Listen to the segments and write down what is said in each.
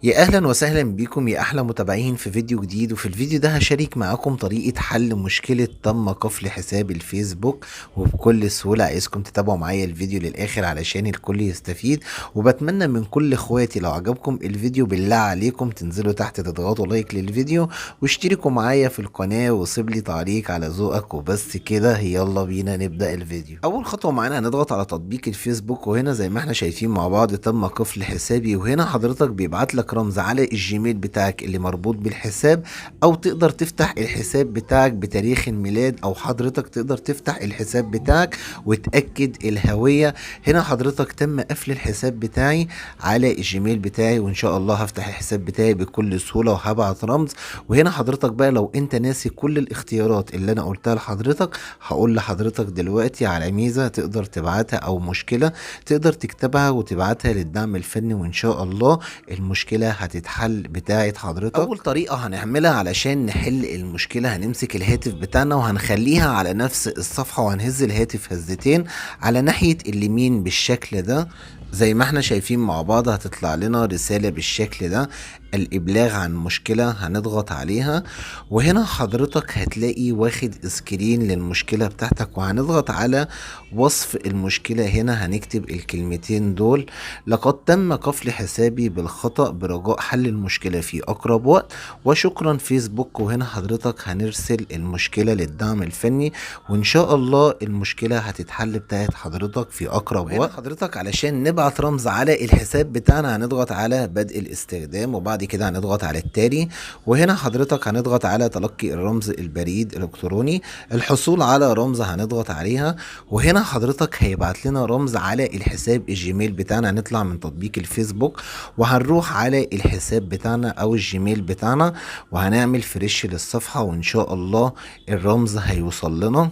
يا اهلا وسهلا بيكم يا احلى متابعين في فيديو جديد. وفي الفيديو ده هشارك معاكم طريقة حل مشكلة تم قفل حساب الفيسبوك وبكل سهولة. عايزكم تتابعوا معايا الفيديو للاخر علشان الكل يستفيد، وبتمنى من كل اخواتي لو عجبكم الفيديو بالله عليكم تنزلوا تحت تضغطوا لايك للفيديو واشتركوا معايا في القناة وسيب لي تعليق على ذوقك. وبس كده يلا بينا نبدأ الفيديو. اول خطوة معانا هنضغط على تطبيق الفيسبوك، وهنا زي ما احنا شايفين مع بعض تم قفل حسابي، وهنا حضرتك بيبعت لك رمز على الجيميل بتاعك اللي مربوط بالحساب، او تقدر تفتح الحساب بتاعك بتاريخ الميلاد، او حضرتك تقدر تفتح الحساب بتاعك وتأكد الهوية. هنا حضرتك تم قفل الحساب بتاعي على الجيميل بتاعي، وان شاء الله هفتح الحساب بتاعي بكل سهولة وهبعت رمز. وهنا حضرتك بقى لو انت ناسي كل الاختيارات اللي انا قلتها لحضرتك، هقول لحضرتك دلوقتي على ميزة تقدر تبعتها او مشكلة تقدر تكتبها وتبعتها للدعم الفني، وان شاء الله المشكلة هتتحل بتاعت حضرتك. اول طريقة هنعملها علشان نحل المشكلة، هنمسك الهاتف بتاعنا وهنخليها على نفس الصفحة، وهنهز الهاتف هزتين على ناحية اليمين بالشكل ده. زي ما احنا شايفين مع بعض هتطلع لنا رسالة بالشكل ده، الإبلاغ عن مشكلة، هنضغط عليها. وهنا حضرتك هتلاقي واخد سكرين للمشكلة بتاعتك، وهنضغط على وصف المشكلة. هنا هنكتب الكلمتين دول: لقد تم قفل حسابي بالخطأ، برجاء حل المشكلة في أقرب وقت، وشكرا فيسبوك. وهنا حضرتك هنرسل المشكلة للدعم الفني، وإن شاء الله المشكلة هتتحل بتاعت حضرتك في أقرب وقت. حضرتك علشان نبعت رمز على الحساب بتاعنا هنضغط على بدء الاستخدام، وبعد كده هنضغط على التالي. وهنا حضرتك هنضغط على تلقي الرمز البريد الإلكتروني، الحصول على رمز هنضغط عليها. وهنا حضرتك هيبعت لنا رمز على الحساب الجيميل بتاعنا. هنطلع من تطبيق الفيسبوك وهنروح على الحساب بتاعنا او الجيميل بتاعنا، وهنعمل فريش للصفحة، وان شاء الله الرمز هيوصل لنا.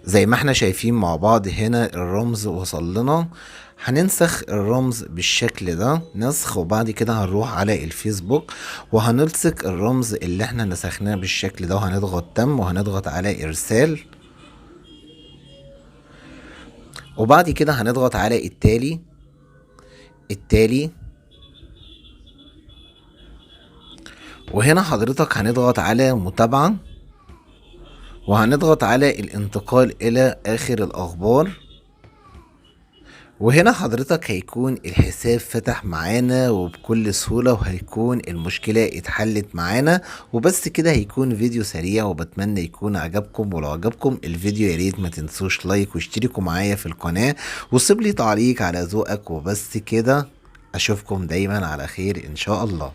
زي ما احنا شايفين مع بعض هنا الرمز وصل لنا. هننسخ الرمز بالشكل ده نسخ، وبعد كده هنروح على الفيسبوك وهنلصق الرمز اللي احنا نسخناه بالشكل ده، وهنضغط تم وهنضغط على ارسال. وبعد كده هنضغط على التالي. وهنا حضرتك هنضغط على متابعة، وهنضغط على الانتقال الى اخر الاخبار. وهنا حضرتك هيكون الحساب فتح معانا وبكل سهولة، وهيكون المشكلة اتحلت معانا. وبس كده هيكون فيديو سريع، وبتمنى يكون عجبكم. ولو عجبكم الفيديو ياريت ما تنسوش لايك واشتركوا معايا في القناة وسيب لي تعليق على ذوقك. وبس كده اشوفكم دايما على خير ان شاء الله.